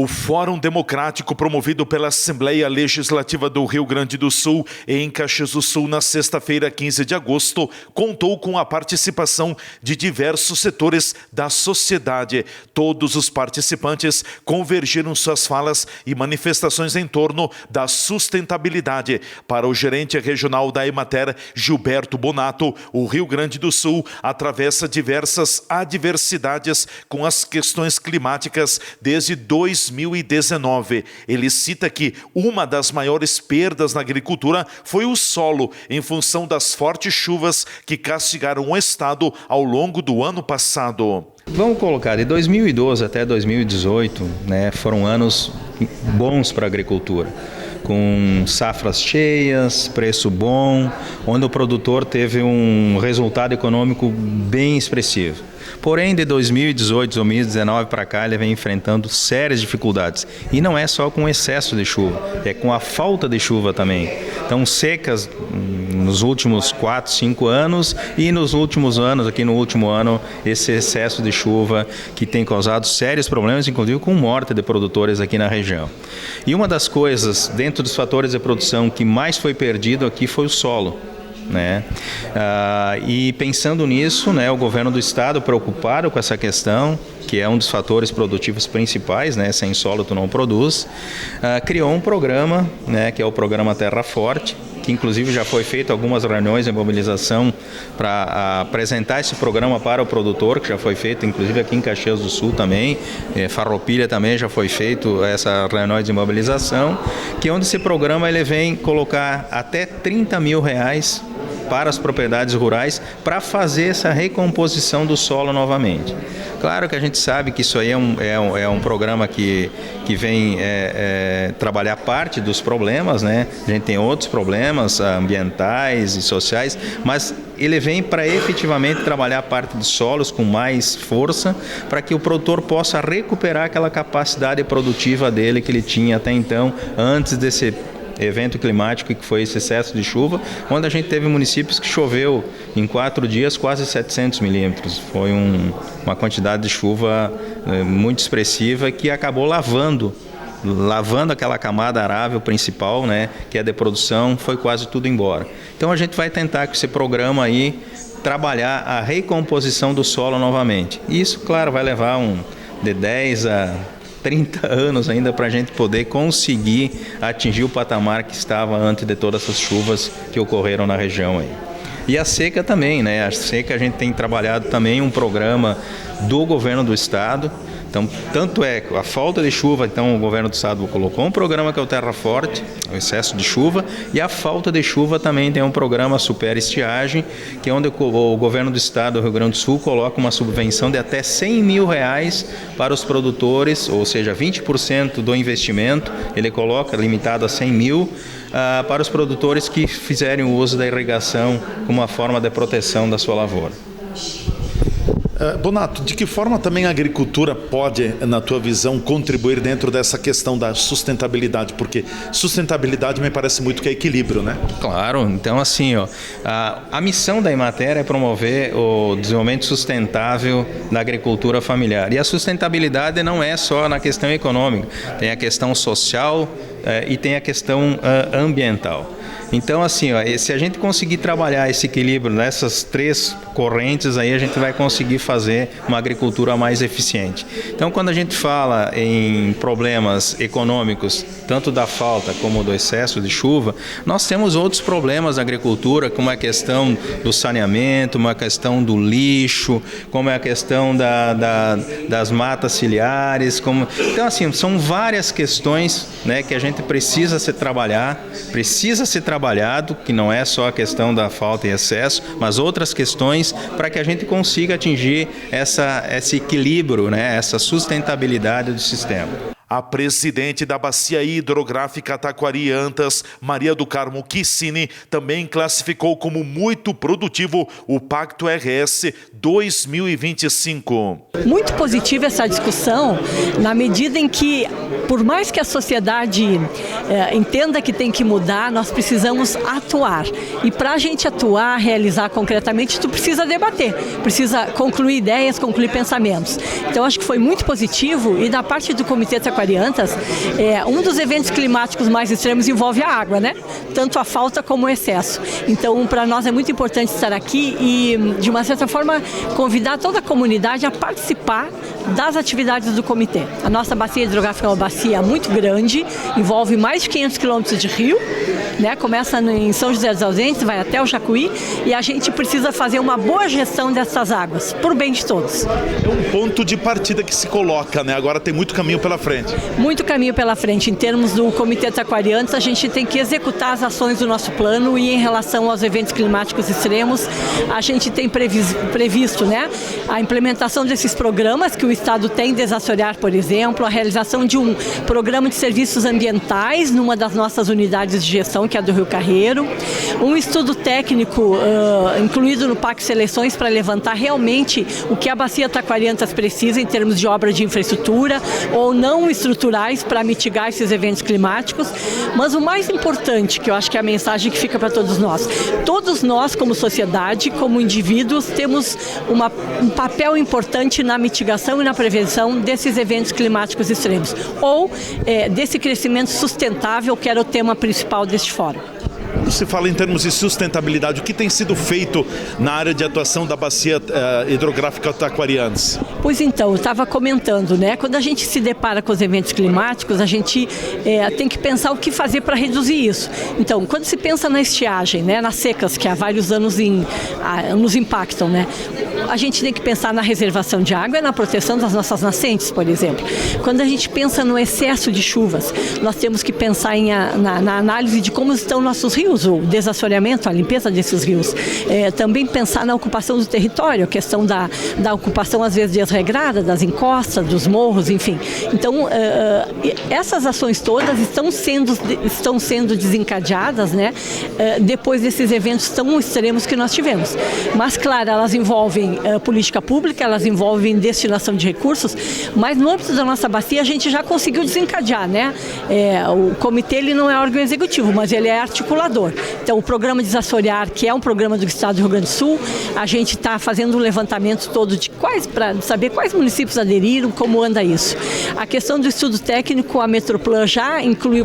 O Fórum Democrático promovido pela Assembleia Legislativa do Rio Grande do Sul em Caxias do Sul na sexta-feira, 15 de agosto, contou com a participação de diversos setores da sociedade. Todos os participantes convergiram suas falas e manifestações em torno da sustentabilidade. Para o gerente regional da Emater, Gilberto Bonato, o Rio Grande do Sul atravessa diversas adversidades com as questões climáticas desde 2019. Ele cita que uma das maiores perdas na agricultura foi o solo, em função das fortes chuvas que castigaram o estado ao longo do ano passado. Vamos colocar, de 2012 até 2018, foram anos bons para a agricultura, com safras cheias, preço bom, onde o produtor teve um resultado econômico bem expressivo. Porém, de 2018, 2019 para cá, ele vem enfrentando sérias dificuldades. E não é só com excesso de chuva, é com a falta de chuva também. Então, secas nos últimos 4, 5 anos e nos últimos anos, aqui no último ano, esse excesso de chuva que tem causado sérios problemas, inclusive com morte de produtores aqui na região. E uma das coisas, dentro dos fatores de produção, que mais foi perdido aqui foi o solo. E pensando nisso, o governo do estado, preocupado com essa questão, que é um dos fatores produtivos principais, sem solo tu não produz, criou um programa, que é o programa Terra Forte, que inclusive já foi feito algumas reuniões de mobilização para apresentar esse programa para o produtor, que já foi feito inclusive aqui em Caxias do Sul também, Farroupilha também já foi feito essa reunião de mobilização, que onde esse programa ele vem colocar até R$30 mil para as propriedades rurais para fazer essa recomposição do solo novamente. Claro que a gente sabe que isso aí é um programa que vem trabalhar parte dos problemas, A gente tem outros problemas ambientais e sociais, mas ele vem para efetivamente trabalhar a parte dos solos com mais força, para que o produtor possa recuperar aquela capacidade produtiva dele que ele tinha até então, antes desse evento climático que foi esse excesso de chuva, onde a gente teve municípios que choveu em 4 dias quase 700 milímetros. Foi uma quantidade de chuva muito expressiva que acabou lavando aquela camada arável principal, que é de produção, foi quase tudo embora. Então a gente vai tentar com esse programa aí trabalhar a recomposição do solo novamente. Isso, claro, vai levar de 10 a 30 anos ainda para a gente poder conseguir atingir o patamar que estava antes de todas essas chuvas que ocorreram na região aí. E a seca também, A seca a gente tem trabalhado também um programa do governo do estado. Então, tanto é a falta de chuva, então o governo do estado colocou um programa que é o Terra Forte, o excesso de chuva, e a falta de chuva também tem um programa Super Estiagem, que é onde o governo do estado do Rio Grande do Sul coloca uma subvenção de até R$100 mil para os produtores, ou seja, 20% do investimento, ele coloca limitado a 100 mil, para os produtores que fizerem o uso da irrigação como uma forma de proteção da sua lavoura. Bonato, de que forma também a agricultura pode, na tua visão, contribuir dentro dessa questão da sustentabilidade? Porque sustentabilidade me parece muito que é equilíbrio, Claro, então assim, a missão da Emater é promover o desenvolvimento sustentável da agricultura familiar. E a sustentabilidade não é só na questão econômica, tem a questão social e tem a questão ambiental. Então, assim, se a gente conseguir trabalhar esse equilíbrio nessas 3 correntes, aí a gente vai conseguir fazer uma agricultura mais eficiente. Então, quando a gente fala em problemas econômicos, tanto da falta como do excesso de chuva, nós temos outros problemas na agricultura, como a questão do saneamento, uma questão do lixo, como é a questão das matas ciliares. Então, assim, são várias questões, que a gente precisa se trabalhar, que não é só a questão da falta e excesso, mas outras questões para que a gente consiga atingir esse equilíbrio, essa sustentabilidade do sistema. A presidente da Bacia Hidrográfica Taquari-Antas, Maria do Carmo Kissini, também classificou como muito produtivo o Pacto RS 2025. Muito positiva essa discussão, na medida em que, por mais que a sociedade entenda que tem que mudar, nós precisamos atuar. E para a gente atuar, realizar concretamente, tu precisa debater, precisa concluir ideias, concluir pensamentos. Então, acho que foi muito positivo, e da parte do Comitê Taquari Taquariantas, um dos eventos climáticos mais extremos envolve a água, né? Tanto a falta como o excesso. Então, para nós é muito importante estar aqui e, de uma certa forma, convidar toda a comunidade a participar das atividades do comitê. A nossa bacia hidrográfica é uma bacia muito grande, envolve mais de 500 quilômetros de rio, né? Começa em São José dos Ausentes, vai até o Jacuí, e a gente precisa fazer uma boa gestão dessas águas, por bem de todos. É um ponto de partida que se coloca, né? Agora tem muito caminho pela frente. Muito caminho pela frente. Em termos do Comitê Taquariantes, a gente tem que executar as ações do nosso plano e em relação aos eventos climáticos extremos, a gente tem previsto, né, a implementação desses programas que o Estado tem, Desassorear, por exemplo, a realização de um programa de serviços ambientais numa das nossas unidades de gestão, que é a do Rio Carreiro, um estudo técnico incluído no PAC Seleções para levantar realmente o que a Bacia Taquariantas precisa em termos de obra de infraestrutura ou não estruturais para mitigar esses eventos climáticos. Mas o mais importante, que eu acho que é a mensagem que fica para todos nós como sociedade, como indivíduos, temos um papel importante na mitigação e na prevenção desses eventos climáticos extremos, ou desse crescimento sustentável, que era o tema principal deste fórum. Quando se fala em termos de sustentabilidade, o que tem sido feito na área de atuação da Bacia Hidrográfica Taquariantes? Pois então, eu estava comentando, né? Quando a gente se depara com os eventos climáticos, a gente tem que pensar o que fazer para reduzir isso. Então, quando se pensa na estiagem, né, nas secas, que há vários anos nos impactam, né? A gente tem que pensar na reservação de água e na proteção das nossas nascentes, por exemplo. Quando a gente pensa no excesso de chuvas, nós temos que pensar na análise de como estão nossos rios, o desassoreamento, a limpeza desses rios. Também pensar na ocupação do território, a questão da ocupação, às vezes, desregrada, das encostas, dos morros, enfim. Então, essas ações todas estão sendo desencadeadas, né, depois desses eventos tão extremos que nós tivemos. Mas, claro, elas envolvem política pública, elas envolvem destinação de recursos, mas no âmbito da nossa bacia a gente já conseguiu desencadear, né? O comitê, ele não é órgão executivo, mas ele é articulador. Então, o programa Desassorear, que é um programa do Estado do Rio Grande do Sul, a gente está fazendo um levantamento todo de para saber quais municípios aderiram, como anda isso. A questão do estudo técnico, a Metroplan já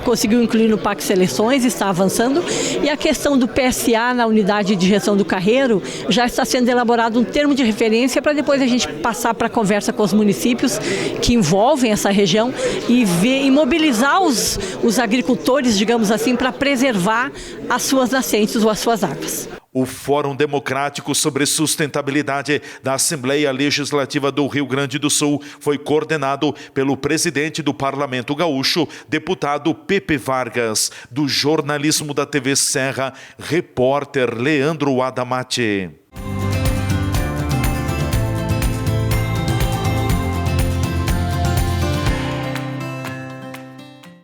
conseguiu incluir no PAC Seleções, está avançando, e a questão do PSA na unidade de gestão do Carreiro, já está sendo elaborado um termo de referência para depois a gente passar para a conversa com os municípios que envolvem essa região e mobilizar os agricultores, digamos assim, para preservar as suas nascentes ou as suas águas. O Fórum Democrático sobre Sustentabilidade da Assembleia Legislativa do Rio Grande do Sul foi coordenado pelo presidente do Parlamento Gaúcho, deputado Pepe Vargas, do jornalismo da TV Serra, repórter Leandro Adamati.